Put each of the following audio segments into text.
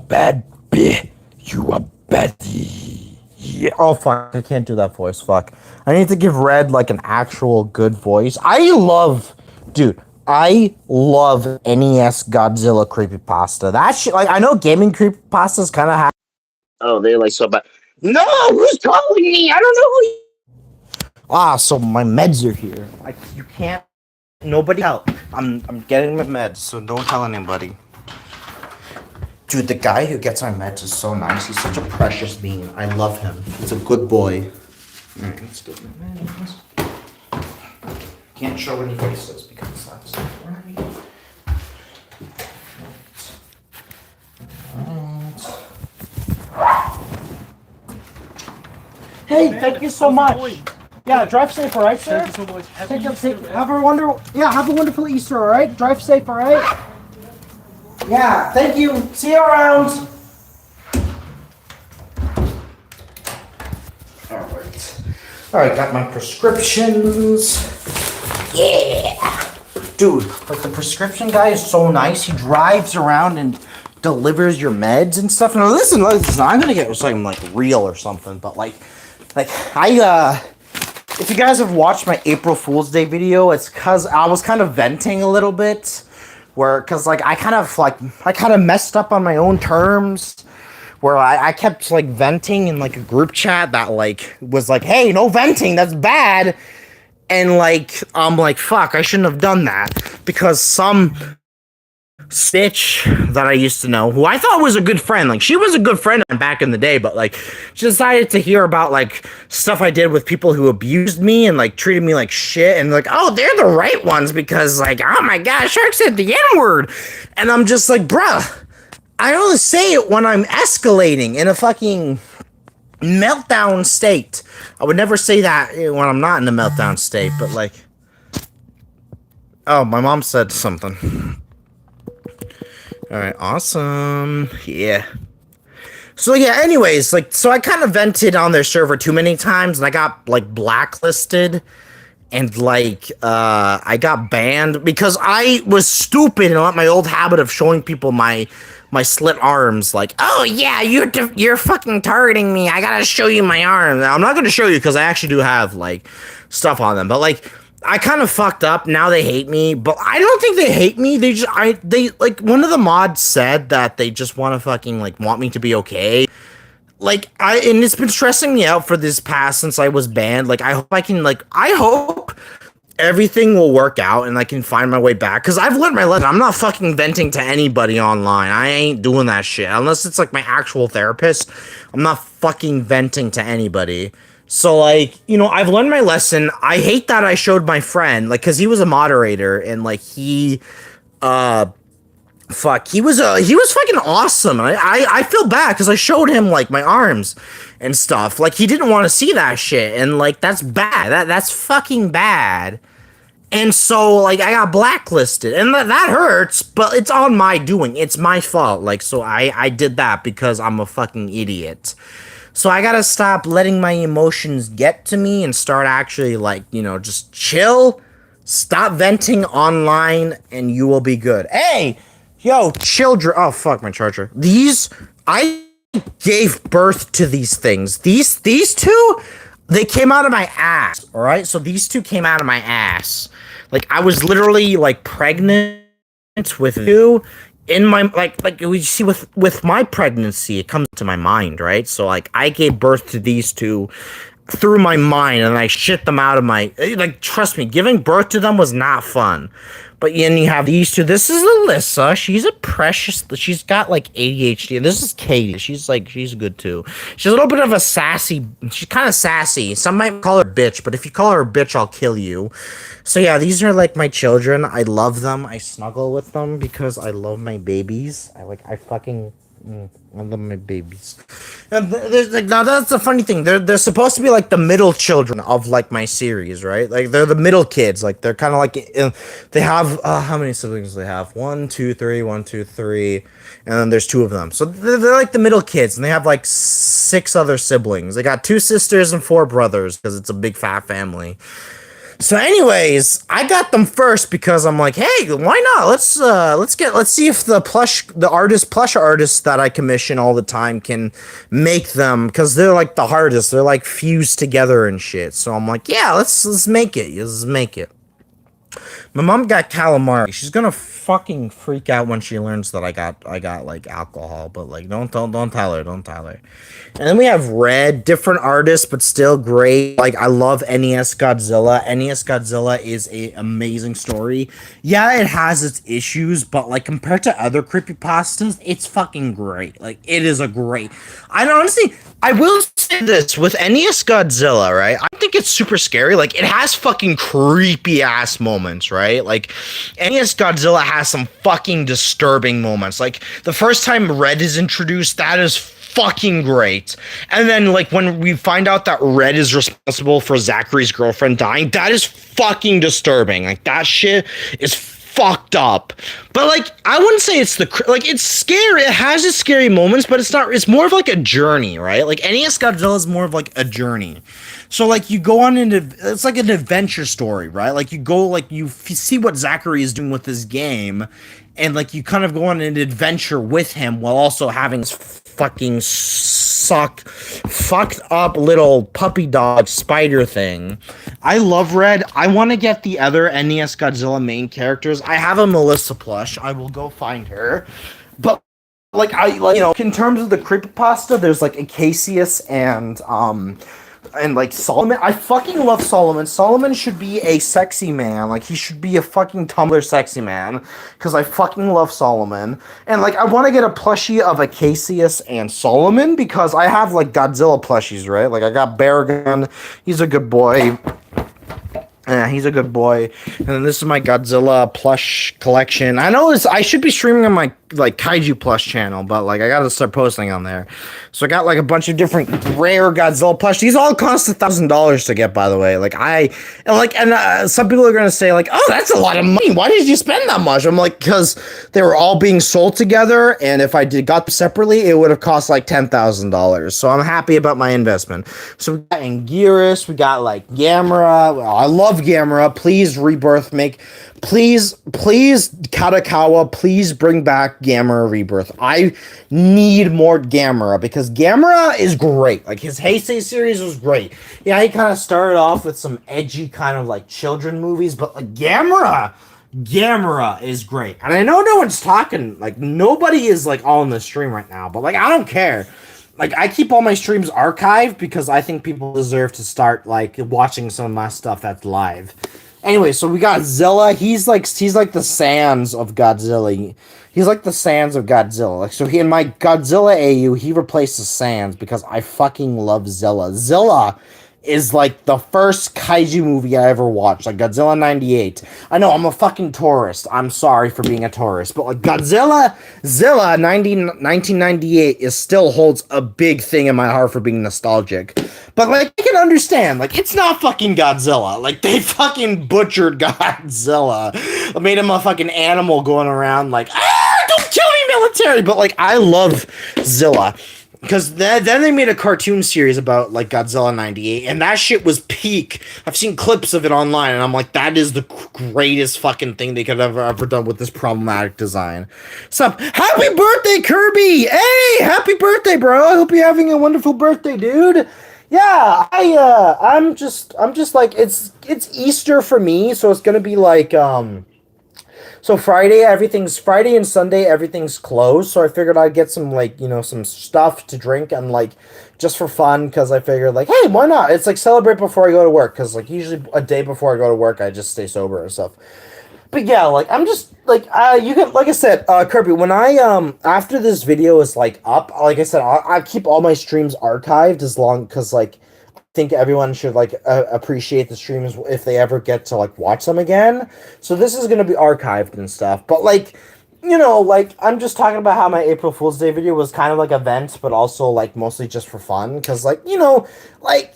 bad bitch. You a bad. Yeah. Oh fuck! I can't do that voice. Fuck. I need to give Red like an actual good voice. Dude. I love NES Godzilla creepypasta. That shit, like, I know gaming creepypastas kind of have. Oh, they're like so bad. No, who's calling me? I don't know who. So my meds are here. You can't. Nobody help. I'm getting my meds, so don't tell anybody. Dude, the guy who gets my meds is so nice. He's such a precious being. I love him. He's a good boy. Alright, let's get my meds. Can't show any faces because that's not right. Hey, thank you so much. Yeah, drive safe, all right, sir? Thank you so much. Have a wonderful Easter, all right? Drive safe, all right? Yeah, thank you. See you around. All right, got my prescriptions. Yeah. Dude, like the prescription guy is so nice. He drives around and delivers your meds and stuff. Now listen, I'm gonna get something like real or something, but if you guys have watched my April Fool's Day video, it's cause I was kind of venting a little bit, cause I kind of messed up on my own terms. Where I kept like venting in like a group chat that like was like, hey, no venting, that's bad. And like, I'm like, fuck, I shouldn't have done that. Because some stitch that I used to know, who I thought was a good friend, like she was a good friend back in the day, but like she decided to hear about like stuff I did with people who abused me and like treated me like shit, and like, oh, they're the right ones because like, oh my god, Shark said the N-word. And I'm just like, bruh, I only say it when I'm escalating in a fucking meltdown state. I would never say that when I'm not in a meltdown state, but like... Oh, my mom said something. Alright, awesome. Yeah. So yeah, anyways, like, so I kind of vented on their server too many times, and I got, like, blacklisted. And, like, I got banned because I was stupid and let my old habit of showing people my slit arms, like, oh yeah, you're fucking targeting me, I gotta show you my arm. I'm not gonna show you because I actually do have, like, stuff on them, but, like, I kind of fucked up. Now they hate me, but I don't think they hate me. They like, one of the mods said that they just want to fucking, like, want me to be okay. Like, and it's been stressing me out for this past since I was banned. Like, I hope everything will work out and I can find my way back. Because I've learned my lesson. I'm not fucking venting to anybody online. I ain't doing that shit. Unless it's, like, my actual therapist. I'm not fucking venting to anybody. So, like, you know, I've learned my lesson. I hate that I showed my friend, like, because he was a moderator and, like, he was fucking awesome. I feel bad because I showed him like my arms and stuff. Like, he didn't want to see that shit, and like, that's bad. That's fucking bad. And so like, I got blacklisted, and that hurts, but it's on my doing. It's my fault. Like, so I did that because I'm a fucking idiot. So I gotta stop letting my emotions get to me and start actually, like, you know, just chill. Stop venting online and you will be good. Hey! Yo, children. Oh, fuck my charger. I gave birth to these things. These two, they came out of my ass, all right? So these two came out of my ass. Like, I was literally, like, pregnant with you in my, like we see with my pregnancy, it comes to my mind, right? So, like, I gave birth to these two through my mind, and I shit them out of my, like, trust me, giving birth to them was not fun. But then you have these two. This is Alyssa. She's a precious, she's got like ADHD. And this is Katie. She's good too. She's a little bit of a sassy, she's kind of sassy. Some might call her bitch, but if you call her a bitch, I'll kill you. So yeah, these are like my children. I love them. I snuggle with them because I love my babies. I love my babies. And there's like, now that's the funny thing. They're supposed to be like the middle children of like my series, right? Like, they're the middle kids. Like, they're kind of like, they have how many siblings do they have? 1, 2, 3, 1, 2, 3, and then there's 2 of them. So they're like the middle kids, and they have like 6 other siblings. They got 2 sisters and 4 brothers because it's a big fat family. So, anyways, I got them first because I'm like, hey, why not? Let's see if plush artists that I commission all the time can make them because they're like the hardest. They're like fused together and shit. So I'm like, yeah, let's make it. Let's make it. My mom got calamari. She's gonna fucking freak out when she learns that I got like alcohol. But like, don't tell her. Don't tell her. And then we have Red, different artists, but still great. Like I love NES Godzilla. NES Godzilla is a amazing story. Yeah, it has its issues, but like compared to other creepypastas, it's fucking great. Like it is a great. I honestly, I will say this with NES Godzilla, right? I think it's super scary. Like it has fucking creepy ass moments, right? Like NES Godzilla has some fucking disturbing moments. Like the first time Red is introduced, that is fucking great. And then like when we find out that Red is responsible for Zachary's girlfriend dying, that is fucking disturbing. Like that shit is fucked up. But like I wouldn't say it's it's scary. It has its scary moments, but it's more of like a journey, right? Like NES Godzilla is more of like a journey. So like you go on into it's like an adventure story, right? Like you go like see what Zachary is doing with this game, and like you kind of go on an adventure with him while also having this fucking fucked up little puppy dog spider thing. I love Red. I want to get the other NES Godzilla main characters. I have a Melissa plush. I will go find her. But like in terms of the creepypasta, there's like Acacius and like Solomon. I fucking love Solomon. Solomon should be a sexy man. Like he should be a fucking Tumblr sexy man. Cause I fucking love Solomon. And like I want to get a plushie of Acacius and Solomon because I have like Godzilla plushies, right? Like I got Baragon. He's a good boy. Yeah, he's a good boy. And then this is my Godzilla plush collection. I know I should be streaming on my like Kaiju Plus channel, but like I gotta start posting on there. So I got like a bunch of different rare Godzilla plush. These all cost $1,000 to get, by the way. Some people are gonna say like, oh, that's a lot of money. Why did you spend that much? I'm like, because they were all being sold together, and if I got them separately, it would have cost like $10,000. So I'm happy about my investment. So we got Anguirus, we got like Gamera. Well, I love Gamera. Please rebirth, please Katakawa, please bring back Gamera Rebirth. I need more Gamera because Gamera is great. Like his Heisei series was great. Yeah, he kind of started off with some edgy kind of like children movies, but like Gamera is great. And I know no one's talking, like nobody is like all in the stream right now, but like I don't care. Like I keep all my streams archived because I think people deserve to start like watching some of my stuff that's live. Anyway, so we got Zilla. He's like the Sans of Godzilla. He's like the Sans of Godzilla. Like so, in my Godzilla AU, he replaces Sans because I fucking love Zilla. Zilla is like the first kaiju movie I ever watched, like Godzilla 98. I know I'm a fucking tourist. I'm sorry for being a tourist, but like Zilla 1998 is still holds a big thing in my heart for being nostalgic. But like I can understand, like it's not fucking Godzilla. Like they fucking butchered Godzilla. Made him a fucking animal going around like, don't kill me, military. But like I love Zilla. Because then they made a cartoon series about, like, Godzilla 98, and that shit was peak. I've seen clips of it online, and I'm like, that is the greatest fucking thing they could have ever done with this problematic design. So, happy birthday, Kirby! Hey, happy birthday, bro! I hope you're having a wonderful birthday, dude! Yeah, I'm just like, it's Easter for me, so it's gonna be like, so Friday and Sunday, everything's closed. So I figured I'd get some like, some stuff to drink and like just for fun. Cause I figured like, hey, why not? It's like celebrate before I go to work. Cause like usually a day before I go to work, I just stay sober and stuff. But yeah, like I'm just like, you can, like I said, Kirby, when after this video is like up, like I said, I keep all my streams archived cause like, think everyone should like appreciate the streams if they ever get to like watch them again. So this is gonna be archived and stuff. But like, like I'm just talking about how my April Fool's Day video was kind of like event, but also like mostly just for fun. Cause like, like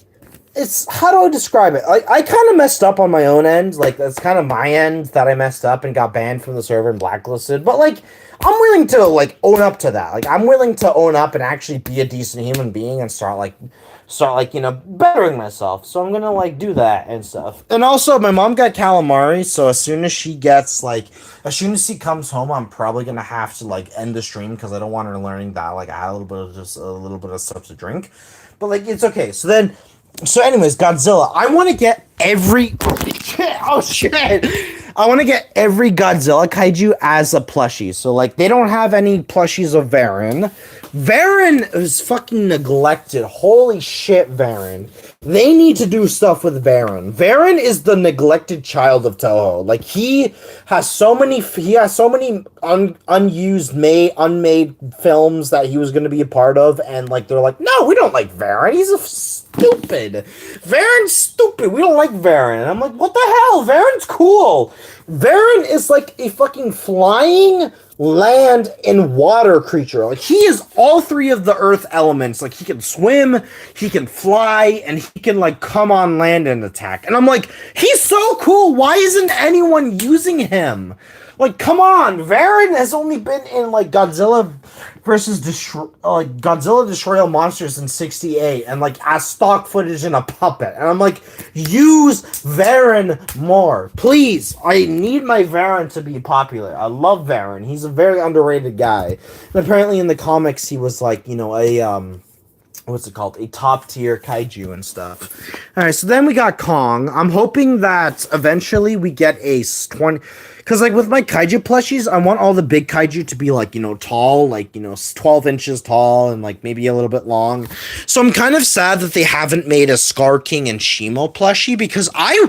it's how do I describe it? Like I kind of messed up on my own end. Like that's kind of my end that I messed up and got banned from the server and blacklisted. But like I'm willing to like own up to that. Like I'm willing to own up and actually be a decent human being and start like bettering myself. So I'm gonna like do that and stuff. And also my mom got calamari, so as soon as she comes home, I'm probably gonna have to like end the stream because I don't want her learning that like I had a little bit of stuff to drink. But like it's okay. So anyways, Godzilla. I want to get every oh shit. I want to get every Godzilla kaiju as a plushie. So like they don't have any plushies of Varan. Varan is fucking neglected. Holy shit, Varan. They need to do stuff with Varan. Varan is the neglected child of Toho. Like he has so many unmade films that he was going to be a part of, and like they're like, no, we don't like Varan. He's a stupid. Varan's stupid. We don't like Varan. And I'm like, what the hell? Varan's cool. Varan is like a fucking flying land and water creature. Like he is all three of the earth elements. Like he can swim, he can fly, and he can like come on land and attack. And I'm like, he's so cool. Why isn't anyone using him? Like, come on, Varan has only been in like Godzilla Godzilla Destroy All Monsters in '68, and like as stock footage in a puppet. And I'm like, use Varan more, please. I need my Varan to be popular. I love Varan. He's a very underrated guy. And apparently in the comics, he was like, a what's it called? A top tier kaiju and stuff. All right, so then we got Kong. I'm hoping that eventually we get a 20. Because, like, with my kaiju plushies, I want all the big kaiju to be, like, tall, like, 12 inches tall and, like, maybe a little bit long. So I'm kind of sad that they haven't made a Scar King and Shimo plushie because I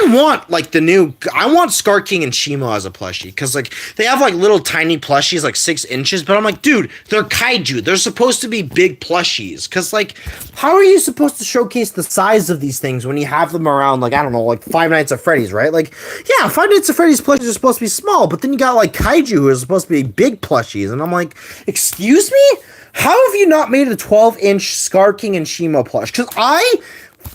want, like, I want Scar King and Shimo as a plushie because, like, they have, like, little tiny plushies, like, 6 inches, but I'm like, dude, they're kaiju. They're supposed to be big plushies because, like, how are you supposed to showcase the size of these things when you have them around, like, I don't know, like, Five Nights at Freddy's, right? Like, yeah, Five Nights at Freddy's plushies are supposed to be small, but then you got like kaiju who are supposed to be big plushies, and I'm like, excuse me? How have you not made a 12-inch Scar King and Shimo plush? Because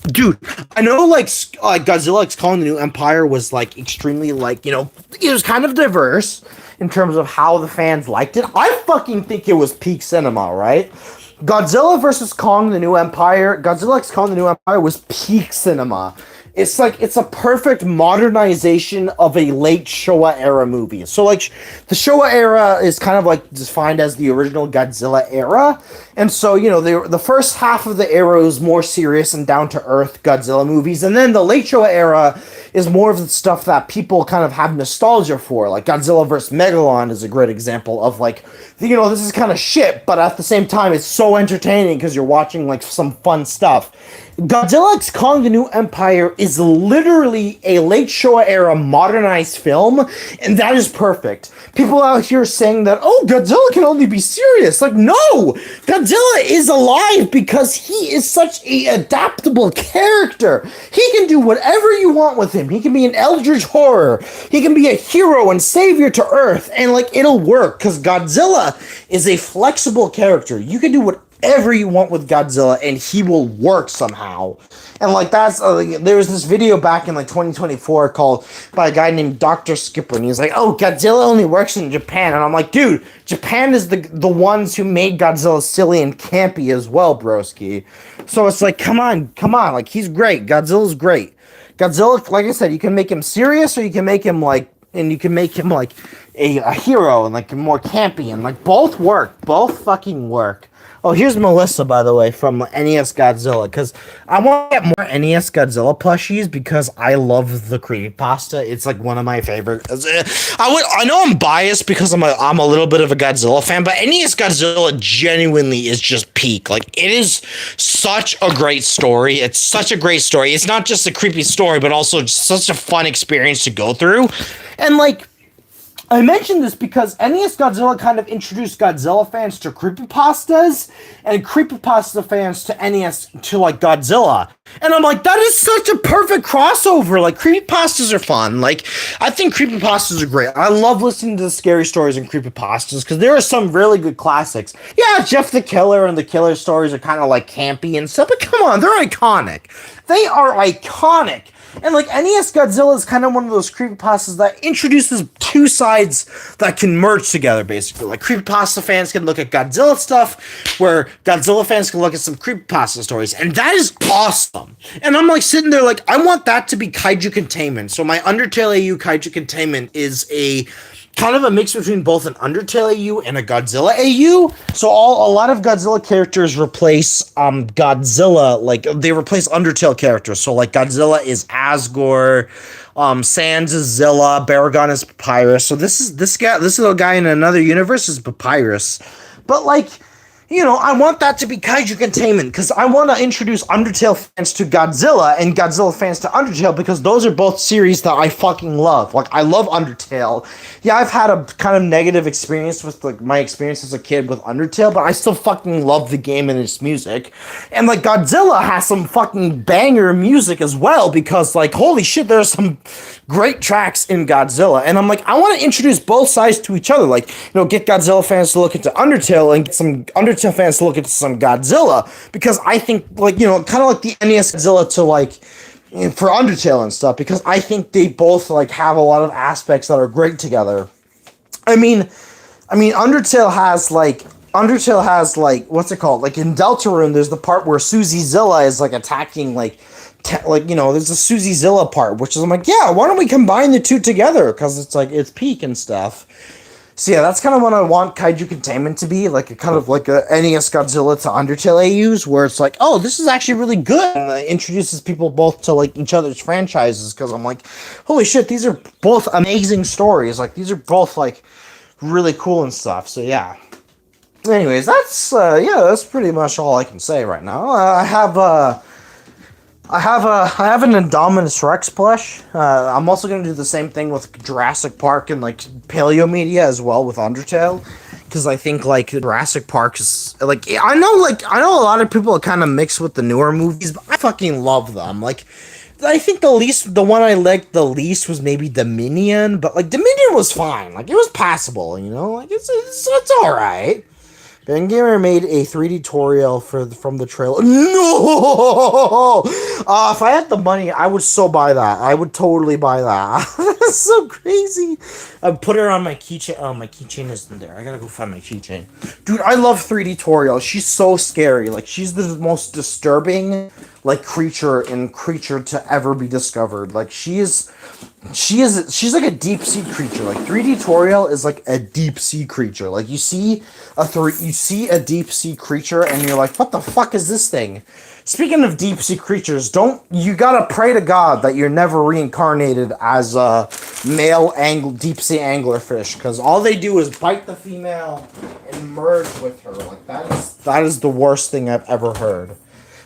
dude, I know like Godzilla X Kong the New Empire was like extremely like, it was kind of diverse in terms of how the fans liked it. I fucking think it was peak cinema, right? Godzilla versus Kong the New Empire, Godzilla X Kong the New Empire was peak cinema. It's like, it's a perfect modernization of a late Showa era movie. So like the Showa era is kind of like defined as the original Godzilla era. And so, the first half of the era is more serious and down to earth Godzilla movies. And then the late Showa era is more of the stuff that people kind of have nostalgia for. Like Godzilla vs. Megalon is a great example of like, this is kind of shit, but at the same time, it's so entertaining because you're watching like some fun stuff. Godzilla X Kong the New Empire is literally a late Showa era modernized film, and that is perfect. People out here saying that, oh, Godzilla can only be serious. Like, no! Godzilla is alive because he is such a adaptable character. He can do whatever you want with him. He can be an eldritch horror. He can be a hero and savior to Earth, and like, it'll work, because Godzilla is a flexible character. You can do whatever you want with Godzilla and he will work somehow. And like that's there was this video back in like 2024 called by a guy named Dr. Skipper, and he's like, oh, Godzilla only works in Japan. And I'm like, dude, Japan is the ones who made Godzilla silly and campy as well, broski. So it's like, come on, like he's great. Godzilla's great. Godzilla, like I said, you can make him serious or you can make him like a hero and like more campy, and like both work. Both fucking work. Oh, here's Melissa, by the way, from NES Godzilla, because I want to get more NES Godzilla plushies because I love the creepypasta. It's like one of my favorite. I know I'm biased because I'm a little bit of a Godzilla fan, but NES Godzilla genuinely is just peak. Like, it is such a great story. It's such a great story. It's not just a creepy story, but also just such a fun experience to go through. And like, I mentioned this because NES Godzilla kind of introduced Godzilla fans to creepypastas and creepypasta fans to NES to like Godzilla. And I'm like, that is such a perfect crossover. Like creepypastas are fun. Like I think creepypastas are great. I love listening to the scary stories and creepypastas because there are some really good classics. Yeah, Jeff the Killer and the Killer stories are kind of like campy and stuff, but come on, they're iconic. They are iconic. And like NES Godzilla is kind of one of those creepypastas that introduces two sides that can merge together, basically. Like creepypasta fans can look at Godzilla stuff, where Godzilla fans can look at some creepypasta stories, and that is awesome. And I'm like sitting there like, I want that to be Kaiju Containment. So my Undertale AU Kaiju Containment is a kind of a mix between both an Undertale AU and a Godzilla AU. So a lot of Godzilla characters replace Godzilla, like they replace Undertale characters. So like Godzilla is Asgore, Sans is Zilla, Baragon is Papyrus. So this little guy in another universe is Papyrus. But like, you know, I want that to be Kaiju Containment because I want to introduce Undertale fans to Godzilla and Godzilla fans to Undertale because those are both series that I fucking love. Like, I love Undertale. Yeah, I've had a kind of negative experience with, like, my experience as a kid with Undertale, but I still fucking love the game and its music. And, like, Godzilla has some fucking banger music as well because, like, holy shit, there's some great tracks in Godzilla. And I'm like, I want to introduce both sides to each other. Like, you know, get Godzilla fans to look into Undertale and get some Undertale fans to look into some Godzilla because I think, like, you know, kind of like the NES Godzilla to, like, for Undertale and stuff because I think they both, like, have a lot of aspects that are great together. I mean, Undertale has, like, what's it called? Like, in Deltarune, there's the part where Suzy Zilla is, like, attacking, like, you know, there's a Suzy Zilla part, which is, I'm like, yeah, why don't we combine the two together? Because it's, like, it's peak and stuff. So yeah, that's kind of what I want Kaiju Containment to be, like a kind of like a NES Godzilla to Undertale AUs, where it's like, oh, this is actually really good, and it introduces people both to like each other's franchises, because I'm like, holy shit, these are both amazing stories, like these are both like really cool and stuff. So yeah. Anyways, that's pretty much all I can say right now. I have an Indominus Rex plush. I'm also gonna do the same thing with Jurassic Park and like Paleo Media as well with Undertale, because I think like Jurassic Park is like I know a lot of people kind of mix with the newer movies, but I fucking love them. Like I think the one I liked the least was maybe Dominion, but like Dominion was fine. Like it was passable, you know. Like it's all right. Ben Gamer made a 3D tutorial from the trailer. No! If I had the money, I would so buy that. I would totally buy that. That's so crazy. I put her on my keychain. Oh, my keychain isn't there. I gotta go find my keychain. Dude, I love 3D tutorial. She's so scary. Like, she's the most disturbing, like, creature to ever be discovered. Like, she's like a deep sea creature. Like 3D Toriel is like a deep sea creature. Like you see a deep sea creature and you're like, what the fuck is this thing? Speaking of deep sea creatures, you gotta pray to God that you're never reincarnated as a male deep sea anglerfish, because all they do is bite the female and merge with her. Like that is the worst thing I've ever heard.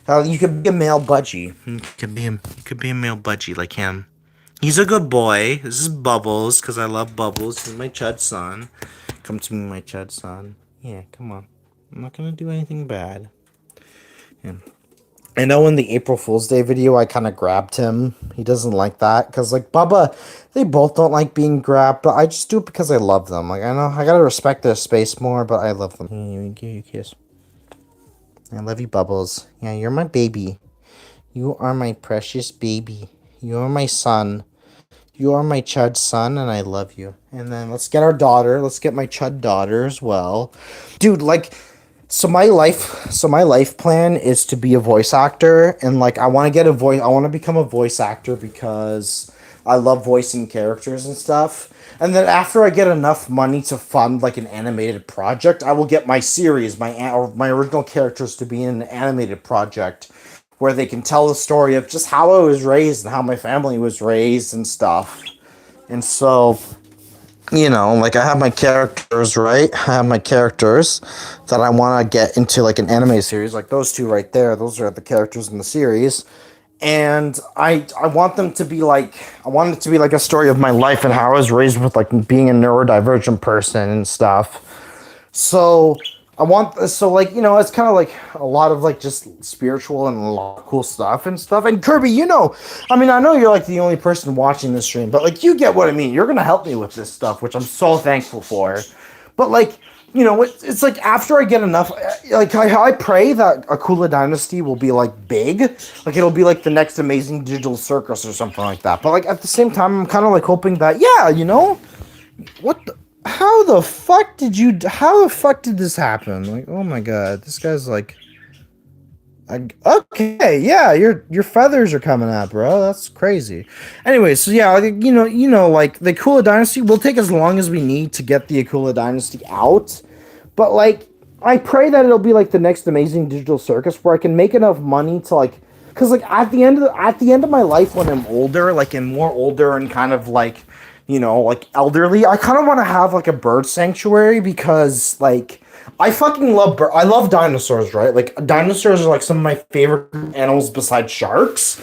You could be a male budgie. You could be a male budgie like him. He's a good boy. This is Bubbles, because I love Bubbles. He's my chud son. Come to me, my chud son. Yeah, come on. I'm not going to do anything bad. Yeah. I know in the April Fool's Day video, I kind of grabbed him. He doesn't like that, because, like, Bubba, they both don't like being grabbed, but I just do it because I love them. Like, I know I got to respect their space more, but I love them. Give you a kiss. I love you, Bubbles. Yeah, you're my baby. You are my precious baby. You are my son. You are my chud son, and I love you. And then let's get our daughter. Let's get my chud daughter as well. Dude, like, so my life plan is to be a voice actor, and like I want to become a voice actor because I love voicing characters and stuff. And then after I get enough money to fund like an animated project, I will get my series, my original characters to be in an animated project, where they can tell the story of just how I was raised and how my family was raised and stuff. And so, you know, like I have my characters, right? I have my characters that I want to get into like an anime series, like those two right there. Those are the characters in the series. and I want them to be like, I want it to be like a story of my life and how I was raised with like being a neurodivergent person and stuff. So I want so like it's kind of like a lot of like just spiritual and a lot of cool stuff and stuff. And Kirby, I mean, I know you're like the only person watching this stream, but like you get what I mean. You're gonna help me with this stuff, which I'm so thankful for. But like it's like after I get enough, like I pray that Akula Dynasty will be like big, like it'll be like the next amazing digital circus or something like that. But like at the same time, I'm kind of like hoping that what the, how the fuck did this happen? Like, oh my god, this guy's like, okay, yeah, your feathers are coming out, bro. That's crazy. Anyway, so yeah, like the Akula Dynasty will take as long as we need to get the Akula Dynasty out, but like, I pray that it'll be like the next amazing digital circus where I can make enough money to like, because like at the end of my life when I'm older, like and more older and kind of like, like elderly, I kind of want to have like a bird sanctuary because like. I love dinosaurs, right? Like dinosaurs are like some of my favorite animals besides sharks.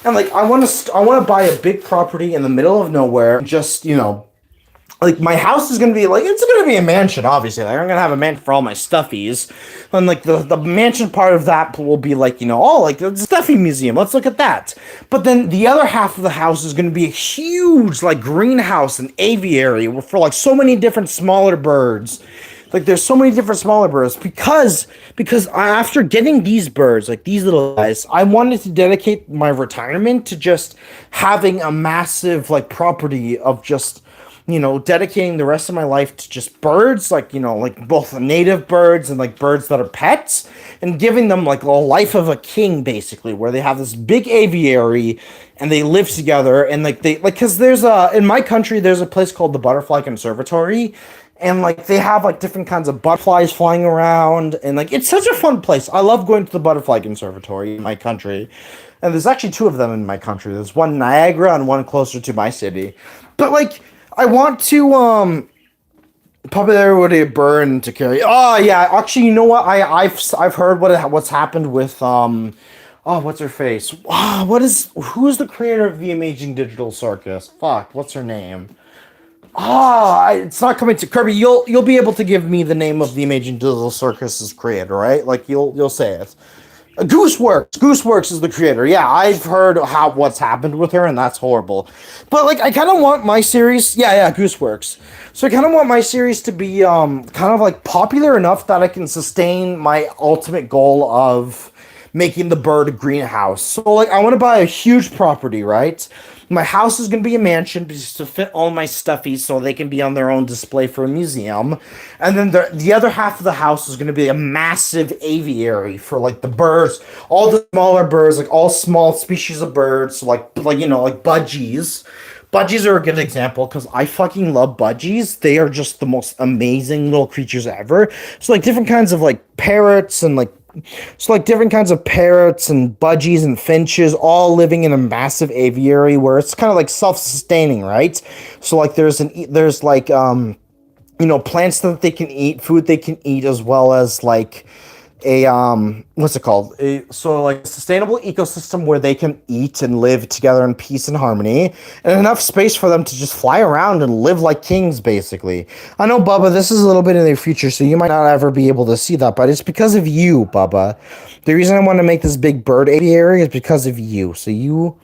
And like I want to buy a big property in the middle of nowhere. Just, like my house is going to be like it's going to be a mansion obviously. Like I'm going to have a mansion for all my stuffies. And like the mansion part of that will be like, like the stuffy museum. Let's look at that. But then the other half of the house is going to be a huge like greenhouse and aviary for like so many different smaller birds. Like there's so many different smaller birds because after getting these birds, like these little guys, I wanted to dedicate my retirement to just having a massive like property of just dedicating the rest of my life to just birds, like like both native birds and like birds that are pets, and giving them like a life of a king basically, where they have this big aviary and they live together and like they like because there's in my country there's a place called the Butterfly Conservatory. And like they have like different kinds of butterflies flying around, and like it's such a fun place. I love going to the Butterfly Conservatory in my country, and there's actually two of them in my country. There's one in Niagara and one closer to my city. But like I want to probably everybody burn to carry. Oh yeah, actually, you know what? I've heard what's happened with oh what's her face? Who's the creator of the Amazing Digital Circus? Fuck, what's her name? It's not coming to Kirby. You'll be able to give me the name of the Amazing Digital Circus's creator, right? Like you'll say it. Gooseworks. Gooseworks is the creator. Yeah, I've heard what's happened with her, and that's horrible. But like, I kind of want my series. Yeah, Gooseworks. So I kind of want my series to be kind of like popular enough that I can sustain my ultimate goal of making the bird a greenhouse. So like, I want to buy a huge property, right? My house is going to be a mansion just to fit all my stuffies so they can be on their own display for a museum. And then the other half of the house is going to be a massive aviary for like the birds, all the smaller birds, like all small species of birds, like budgies. Budgies are a good example because I fucking love budgies. They are just the most amazing little creatures ever. So like different kinds of like parrots and like different kinds of parrots and budgies and finches all living in a massive aviary where it's kind of like self-sustaining, right? So like there's like plants that they can eat, food they can eat, as well as like a what's it called? A sustainable ecosystem where they can eat and live together in peace and harmony, and enough space for them to just fly around and live like kings, basically. I know, Bubba, this is a little bit in the future, so you might not ever be able to see that, but it's because of you, Bubba. The reason I want to make this big bird aviary is because of you. So you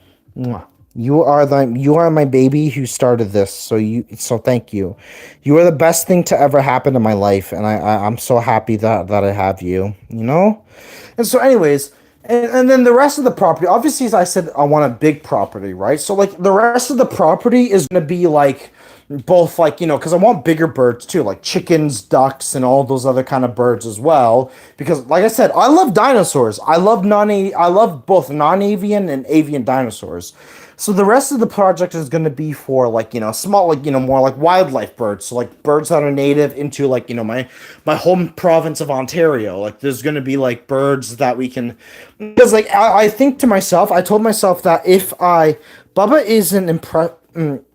are my baby who started this. So thank you. You are the best thing to ever happen in my life, and I'm so happy that I have you. And so, anyways, and then the rest of the property. Obviously, as I said, I want a big property, right? So like the rest of the property is gonna be like both like because I want bigger birds too, like chickens, ducks, and all those other kind of birds as well. Because like I said, I love dinosaurs. I love both non-avian and avian dinosaurs. So the rest of the project is going to be for like small more like wildlife birds, so like birds that are native into like my home province of Ontario. Like there's going to be like birds that we can, because like I think to myself, I told myself that if Bubba is an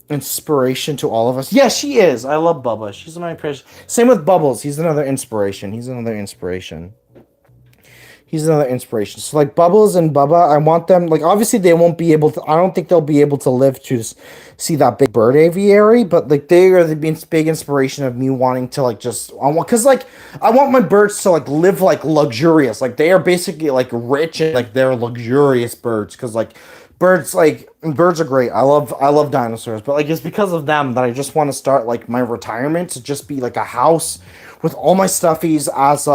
inspiration to all of us. Yeah, she is. I love Bubba. She's my impression. Same with Bubbles. He's another inspiration. He's another inspiration. So like Bubbles and Bubba, I want them like obviously they won't be able to. I don't think they'll be able to live to see that big bird aviary, but like they are the big inspiration of me wanting to like just I want because like I want my birds to like live like luxurious. Like they are basically like rich and like they're luxurious birds because birds are great. I love dinosaurs, but like it's because of them that I just want to start like my retirement to just be like a house with all my stuffies as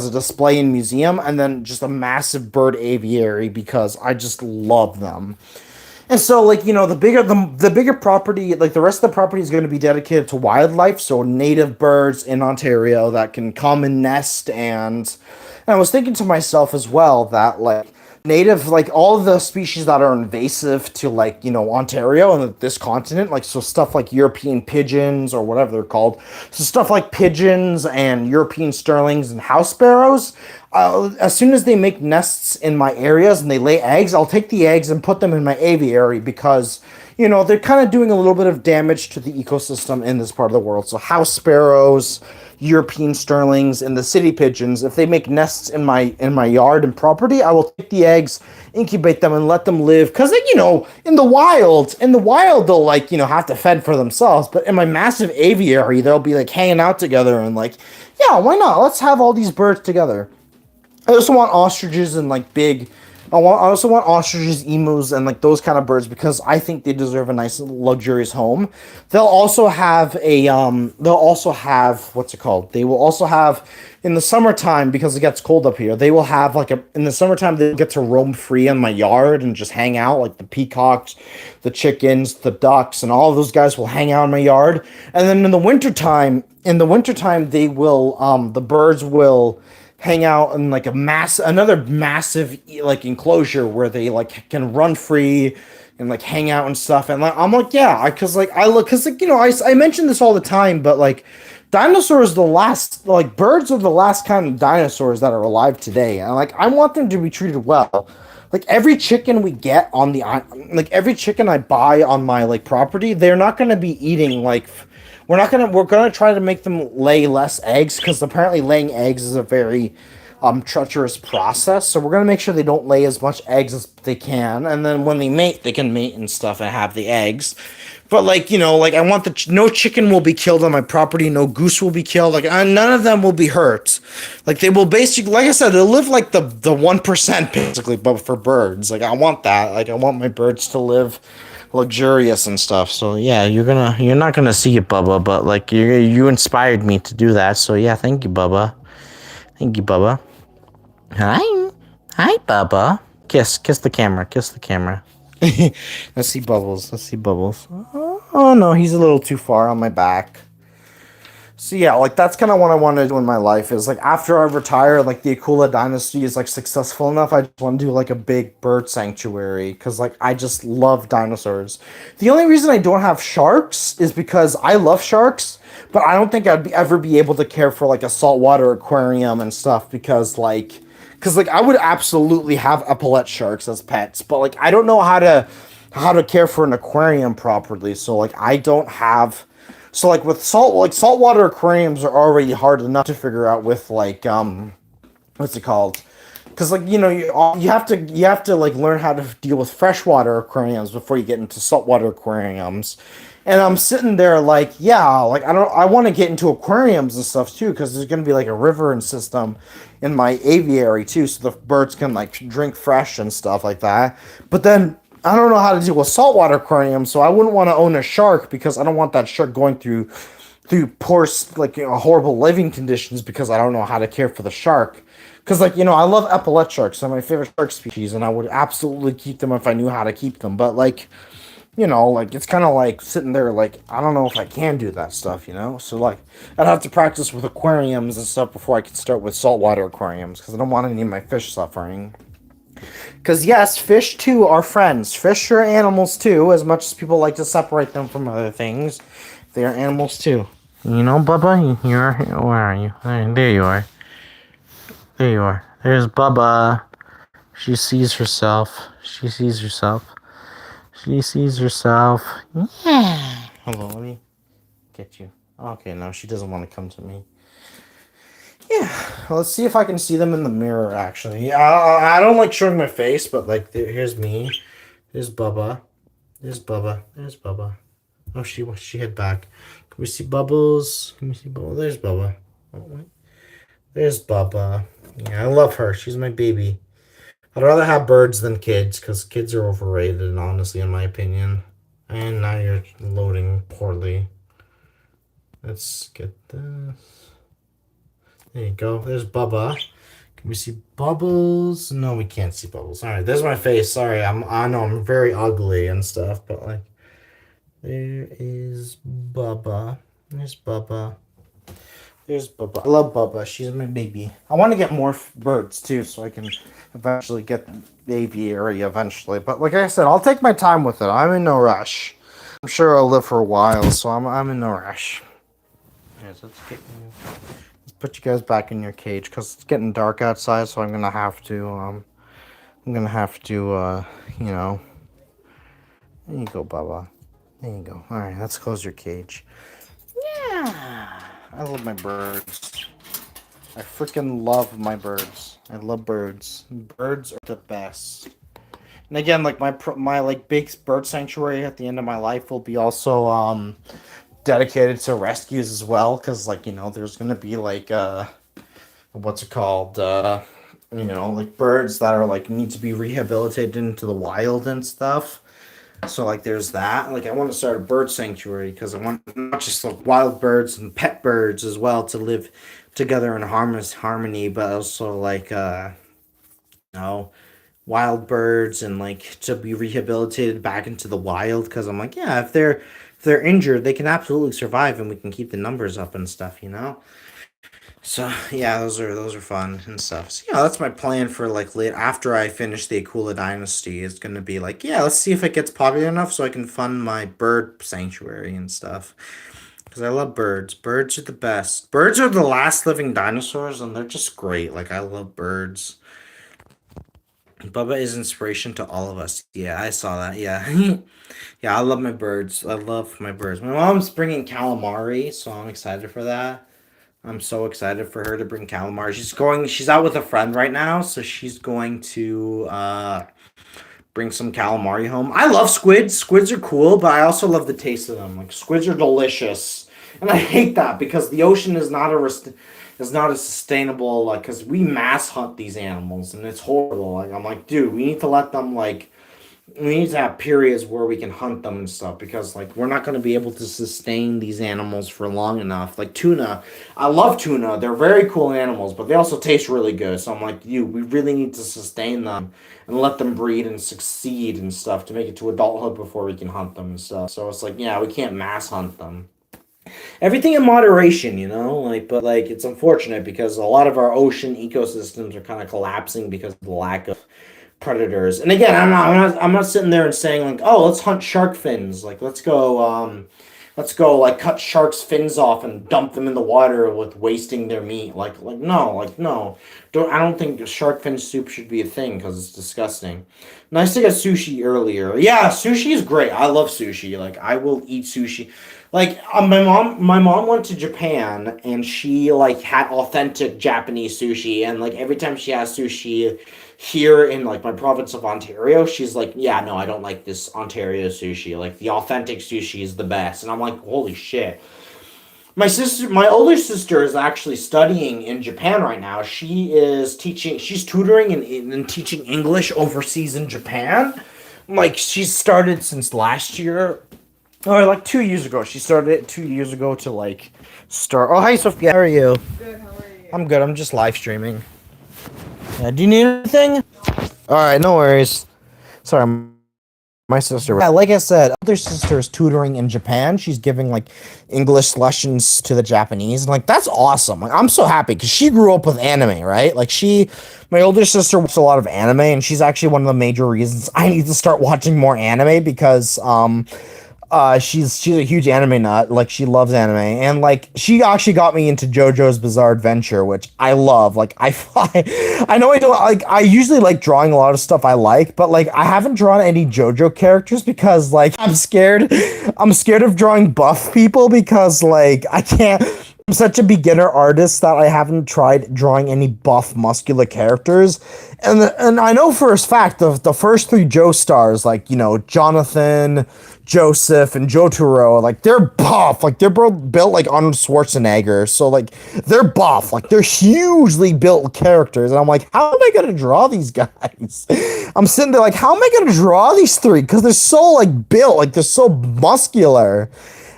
a display in museum, and then just a massive bird aviary because I just love them. And so, like the bigger property, like the rest of the property is going to be dedicated to wildlife, so native birds in Ontario that can come and nest. And I was thinking to myself as well that like native like all of the species that are invasive to like Ontario and this continent, like so stuff like European pigeons or whatever they're called, so stuff like pigeons and European sterlings and house sparrows, as soon as they make nests in my areas and they lay eggs, I'll take the eggs and put them in my aviary because they're kind of doing a little bit of damage to the ecosystem in this part of the world. So house sparrows, European sterlings, and the city pigeons, if they make nests in my yard and property, I will take the eggs, incubate them, and let them live. Because in the wild they'll like have to fend for themselves. But in my massive aviary, they'll be like hanging out together and like, yeah, why not? Let's have all these birds together. I also want ostriches and like big. I also want ostriches, emus, and like those kind of birds because I think they deserve a nice, luxurious home. They'll also have a. They'll also have what's it called? They will also have in the summertime because it gets cold up here. They will have like a in the summertime they get to roam free in my yard and just hang out. Like the peacocks, the chickens, the ducks, and all of those guys will hang out in my yard. And then in the wintertime, they will. The birds will hang out in like another massive like enclosure where they like can run free and like hang out and stuff. And like I'm like, yeah, because like I look because like I mention this all the time, but like dinosaurs the last like birds are the last kind of dinosaurs that are alive today, and like I want them to be treated well. Like every chicken we get on the like every chicken I buy on my like property, they're not going to be eating like we're gonna try to make them lay less eggs because apparently laying eggs is a very treacherous process. So we're gonna make sure they don't lay as much eggs as they can, and then when they mate, they can mate and stuff and have the eggs. But like like I want no chicken will be killed on my property, no goose will be killed. Like none of them will be hurt. Like they will basically, like I said, they'll live like the 1% basically, but for birds. Like I want that. Like I want my birds to live luxurious and stuff. So yeah, you're not gonna see it, Bubba, but like you inspired me to do that. So yeah, thank you, Bubba. Thank you, Bubba. Hi, Bubba. Kiss the camera. Kiss the camera. Let's see Bubbles. Let's see Bubbles. Oh no, he's a little too far on my back. So yeah, like that's kind of what I want to do in my life is like after I retire, like the Akula dynasty is like successful enough, I just want to do like a big bird sanctuary because like I just love dinosaurs. The only reason I don't have sharks is because I love sharks, but I don't think ever be able to care for like a saltwater aquarium and stuff because I would absolutely have epaulette sharks as pets, but like I don't know how to care for an aquarium properly. So like I don't have. So like with saltwater aquariums are already hard enough to figure out with like what's it called? Because like you have to like learn how to deal with freshwater aquariums before you get into saltwater aquariums. And I'm sitting there like, yeah, like I want to get into aquariums and stuff too because there's gonna be like a river and system in my aviary too, so the birds can like drink fresh and stuff like that. But then I don't know how to deal with saltwater aquariums, so I wouldn't want to own a shark because I don't want that shark going through poor like horrible living conditions because I don't know how to care for the shark. Because like I love epaulette sharks; they're my favorite shark species, and I would absolutely keep them if I knew how to keep them. But like like it's kind of like sitting there like I don't know if I can do that stuff. So like I'd have to practice with aquariums and stuff before I could start with saltwater aquariums because I don't want any of my fish suffering. Because yes, fish too are friends. Fish are animals too, as much as people like to separate them from other things. They are animals too. Bubba, where are you? There you are. There you are. There's Bubba. She sees herself. She sees herself. She sees herself. Yeah. Hold on, let me get you. Okay, no, she doesn't want to come to me. Yeah, well, let's see if I can see them in the mirror. Actually, yeah, I don't like showing my face, but like, here's me. There's Bubba. There's Bubba. There's Bubba. Oh, she hid back. Can we see Bubbles? Can we see Bubbles? There's Bubba. Oh, wait. There's Bubba. Yeah, I love her. She's my baby. I'd rather have birds than kids because kids are overrated, honestly, in my opinion. And now you're loading poorly. Let's get this. There you go. There's Bubba. Can we see Bubbles? No, we can't see Bubbles. All right, there's my face. Sorry, I know I'm very ugly and stuff, but like, there is Bubba. There's Bubba. There's Bubba. I love Bubba. She's my baby. I want to get more birds too, so I can eventually get the aviary eventually. But like I said, I'll take my time with it. I'm in no rush. I'm sure I'll live for a while, so I'm in no rush. Yes, let's put you guys back in your cage because it's getting dark outside. So I'm gonna have to you know. There you go, Bubba. There you go. All right, let's close your cage. Yeah, I love my birds. I freaking love my birds. I love birds. Birds are the best. And again, like my like big bird sanctuary at the end of my life will be also dedicated to rescues as well, because like there's gonna be like what's it called like birds that are like need to be rehabilitated into the wild and stuff. So like there's that. Like I want to start a bird sanctuary because I want not just like wild birds and pet birds as well to live together in harmony, but also like you know wild birds and like to be rehabilitated back into the wild because I'm like, yeah, if they're injured, they can absolutely survive and we can keep the numbers up and stuff. So yeah, those are fun and stuff. So yeah, that's my plan for like late after I finish the Akula Dynasty. It's gonna be like, yeah, let's see if it gets popular enough so I can fund my bird sanctuary and stuff. Because I love birds. Birds are the best. Birds are the last living dinosaurs, and they're just great. Like I love birds. Bubba is inspiration to all of us. Yeah, I saw that. Yeah. Yeah, I love my birds. I love my birds. My mom's bringing calamari, so I'm excited for that. I'm so excited for her to bring calamari. She's out with a friend right now, so she's going to bring some calamari home. I love squids. Squids are cool, but I also love the taste of them. Like squids are delicious. And I hate that because the ocean is not a sustainable like cuz we mass hunt these animals and it's horrible. Like I'm like, dude, we need to let them like we need to have periods where we can hunt them and stuff because like we're not going to be able to sustain these animals for long enough. Like tuna, I love tuna. They're very cool animals, but they also taste really good. So I'm like, we really need to sustain them and let them breed and succeed and stuff to make it to adulthood before we can hunt them and stuff. So it's like, yeah, we can't mass hunt them. Everything in moderation. Like, but like it's unfortunate because a lot of our ocean ecosystems are kind of collapsing because of the lack of predators. And again, I'm not sitting there and saying like, oh, let's hunt shark fins. Like, let's go like cut sharks' fins off and dump them in the water with wasting their meat. Like no. I don't think shark fin soup should be a thing because it's disgusting. Nice to get sushi earlier. Yeah, sushi is great. I love sushi. Like I will eat sushi. Like my mom went to Japan and she like had authentic Japanese sushi and like every time she has sushi here in like my province of Ontario, she's like, yeah, no, I don't like this Ontario sushi. Like the authentic sushi is the best. And I'm like, holy shit. My older sister is actually studying in Japan right now. She's tutoring and teaching English overseas in Japan. Like she's started since last year or like 2 years ago. She started it 2 years ago to like start. Oh, hi, Sophia. How are you? Good, how are you? I'm good. I'm just live streaming. Do you need anything? All right, no worries. Sorry, my sister. Yeah, like I said, other sister is tutoring in Japan. She's giving like English lessons to the Japanese, and like that's awesome. Like I'm so happy because she grew up with anime, right? My older sister watches a lot of anime, and she's actually one of the major reasons I need to start watching more anime because she's a huge anime nut. Like she loves anime, and like she actually got me into JoJo's Bizarre Adventure, which I love. Like I know I don't like. I usually like drawing a lot of stuff I like, but like I haven't drawn any JoJo characters because like I'm scared. I'm scared of drawing buff people because like I can't. I'm such a beginner artist that I haven't tried drawing any buff muscular characters, and I know for a fact the first three Joestars, like Jonathan, Joseph, and Jotaro, like they're buff, like they're both built like Arnold Schwarzenegger, so like they're buff, like they're hugely built characters, and I'm like, how am I gonna draw these guys? I'm sitting there like, how am I gonna draw these three? Because they're so like built, like they're so muscular.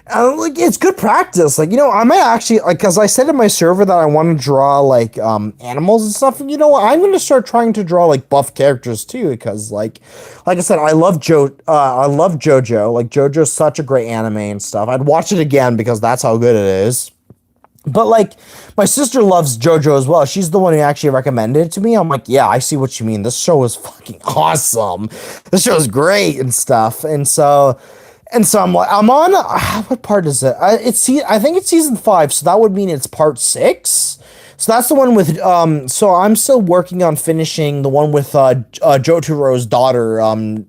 Like it's good practice. Like I might actually like because I said in my server that I want to draw like animals and stuff. And you know what? I'm gonna start trying to draw like buff characters too. Because like I said, I love I love JoJo. Like JoJo's such a great anime and stuff. I'd watch it again because that's how good it is. But like my sister loves JoJo as well. She's the one who actually recommended it to me. I'm like, yeah, I see what you mean. This show is fucking awesome. This show is great and stuff. And so I'm like, I'm on. What part is it? I think it's season 5, so that would mean it's part 6. So that's the one with. So I'm still working on finishing the one with Jotaro's daughter.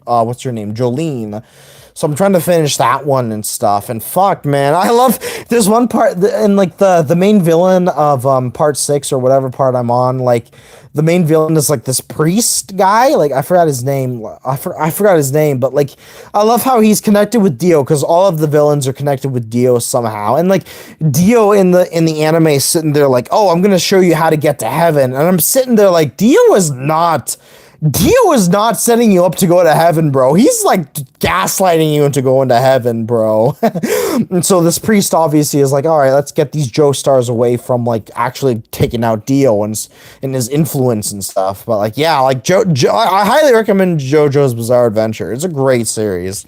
What's her name? Jolene. So I'm trying to finish that one and stuff. And fuck, man, I love. There's one part and like the main villain of part 6 or whatever part I'm on. Like the main villain is like this priest guy. Like I forgot his name. I forgot his name, but like I love how he's connected with Dio because all of the villains are connected with Dio somehow. And like Dio in the anime is sitting there like, oh, I'm gonna show you how to get to heaven, and I'm sitting there like Dio is not setting you up to go to heaven, bro. He's like gaslighting you into going to heaven, bro. And so this priest obviously is like, all right, let's get these Joestars away from like actually taking out Dio and his influence and stuff. But like, yeah, like I highly recommend JoJo's Bizarre Adventure. It's a great series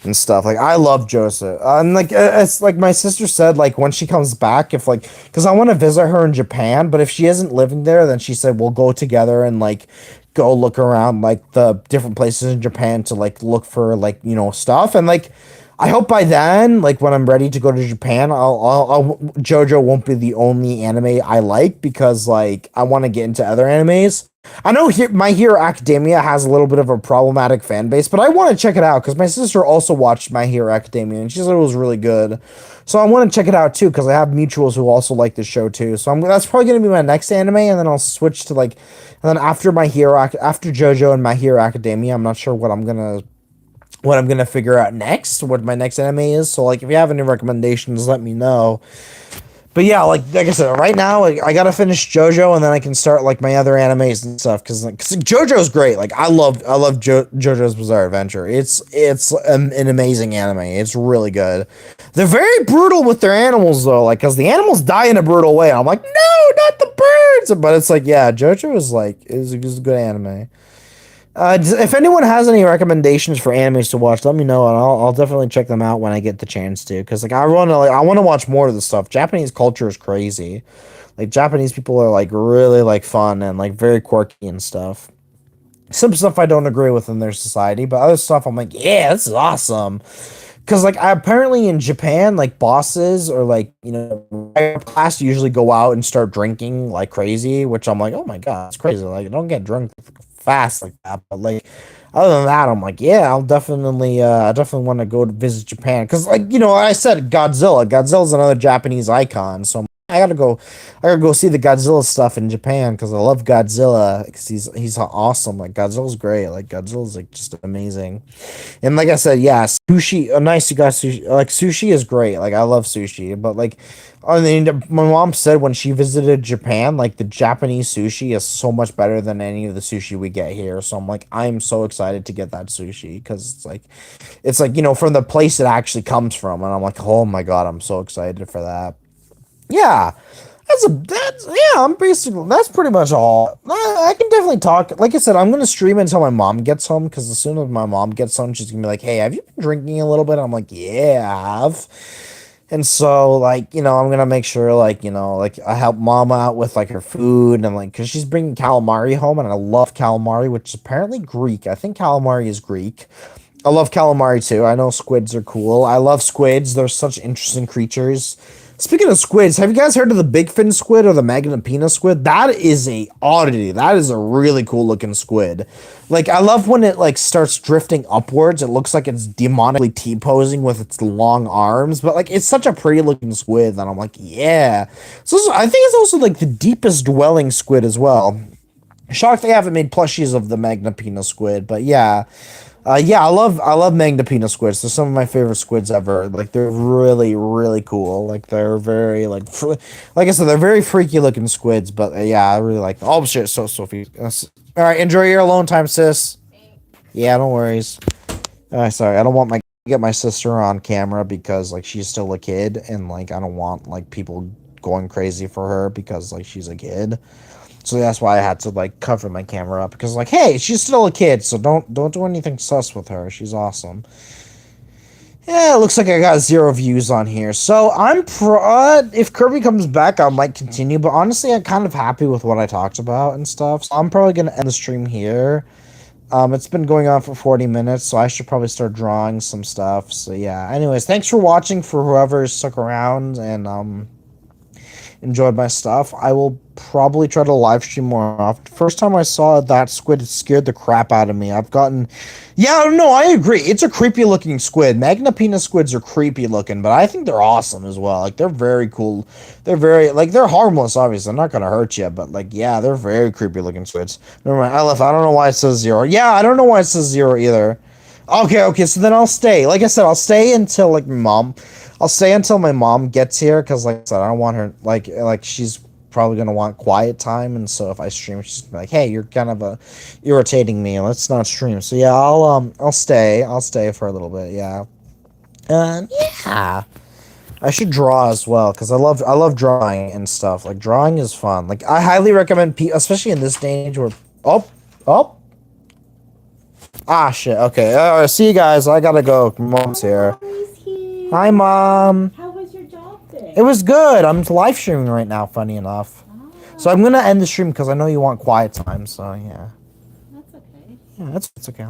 and stuff. Like I love Joseph, and like it's like my sister said, like when she comes back, if like because I want to visit her in Japan, but if she isn't living there, then she said we'll go together and like go look around like the different places in Japan to like look for like stuff. And like I hope by then, like when I'm ready to go to Japan, I'll JoJo won't be the only anime I like because like I want to get into other animes. I know My Hero Academia has a little bit of a problematic fan base, but I want to check it out because my sister also watched My Hero Academia and she said it was really good. So I want to check it out too because I have mutuals who also like the show too. So that's probably gonna be my next anime, and then I'll switch to like, and then after after JoJo and My Hero Academia, I'm not sure what I'm gonna figure out next, what my next anime is. So like, if you have any recommendations, let me know. But yeah, like I said, right now like, I gotta finish JoJo, and then I can start like my other animes and stuff because JoJo's great. Like I love JoJo's Bizarre Adventure. It's an amazing anime. It's really good. They're very brutal with their animals though, like because the animals die in a brutal way. I'm like, no, not the birds. But it's like, yeah, JoJo is a good anime. If anyone has any recommendations for animes to watch, let me know, and I'll definitely check them out when I get the chance to. Because like I want to watch more of the stuff. Japanese culture is crazy. Like Japanese people are like really like fun and like very quirky and stuff. Some stuff I don't agree with in their society, but other stuff I'm like, yeah, this is awesome. Because like apparently in Japan, like bosses or like class usually go out and start drinking like crazy, which I'm like, oh my god, it's crazy. Like I don't get drunk fast like that, but like other than that, I'm like, yeah, I definitely want to go to visit Japan because like I said Godzilla's another Japanese icon, so I gotta go see the Godzilla stuff in Japan because I love Godzilla because he's awesome. Like Godzilla's great. Like Godzilla's like just amazing. And like I said, yeah, sushi. Nice, you got sushi. Like sushi is great. Like I love sushi, but like, I mean, my mom said when she visited Japan, like the Japanese sushi is so much better than any of the sushi we get here. So I'm like, I'm so excited to get that sushi because it's like from the place it actually comes from, and I'm like, oh my god, I'm so excited for that. Yeah, I'm basically that's pretty much all. I can definitely talk. Like I said, I'm gonna stream until my mom gets home because as soon as my mom gets home, she's gonna be like, "Hey, have you been drinking a little bit?" I'm like, "Yeah, I have." And so like I'm gonna make sure like I help mom out with like her food and like because she's bringing calamari home and I love calamari, which is apparently Greek. I think calamari is Greek. I love calamari too. I know squids are cool. I love squids. They're such interesting creatures. Speaking of squids, have you guys heard of the big fin squid or the Magnapina squid? That is a oddity. That is a really cool looking squid. Like I love when it like starts drifting upwards. It looks like it's demonically T-posing with its long arms, but like it's such a pretty looking squid that I'm like, yeah. So I think it's also like the deepest dwelling squid as well. Shocked they haven't made plushies of the Magnapina squid, but yeah. Yeah, I love Magnapina squids. They're some of my favorite squids ever. Like they're really really cool. Like they're very like I said, they're very freaky looking squids. But yeah, I really like them. Oh shit, so Sophie. All right, enjoy your alone time, sis. Yeah, no worries. Sorry, I don't want my get my sister on camera because like she's still a kid and like I don't want like people going crazy for her because like she's a kid. So that's why I had to like cover my camera up because like, hey, she's still a kid, so don't do anything sus with her. She's awesome. Yeah, it looks like I got 0 views on here. So if Kirby comes back, I might continue. But honestly, I'm kind of happy with what I talked about and stuff. So I'm probably gonna end the stream here. It's been going on for 40 minutes, so I should probably start drawing some stuff. So yeah. Anyways, thanks for watching for whoever stuck around and enjoyed my stuff. I will probably try to live stream more often. First time I saw that squid, it scared the crap out of me. Yeah, no, I agree. It's a creepy looking squid. Magnapina squids are creepy looking, but I think they're awesome as well. Like they're very cool. They're harmless, obviously. They're not gonna hurt you, but like, yeah, they're very creepy looking squids. Never mind. I don't know why it says 0. Yeah, I don't know why it says 0 either. Okay, so then I'll stay. Like I said, I'll stay until I'll stay until my mom gets here because, like I said, I don't want her like she's probably gonna want quiet time, and so if I stream, she's gonna be like, "Hey, you're kind of irritating me. Let's not stream." So yeah, I'll stay for a little bit. Yeah, yeah. I should draw as well because I love drawing and stuff. Like drawing is fun. Like I highly recommend, especially in this day and age where oh. Ah, shit. Okay. See you guys. I gotta go. Mom's here. Here. Hi, Mom. How was your job day? It was good. I'm live streaming right now, funny enough. Oh, So I'm gonna end the stream because I know you want quiet time, so yeah. that's okay. Yeah, it's okay.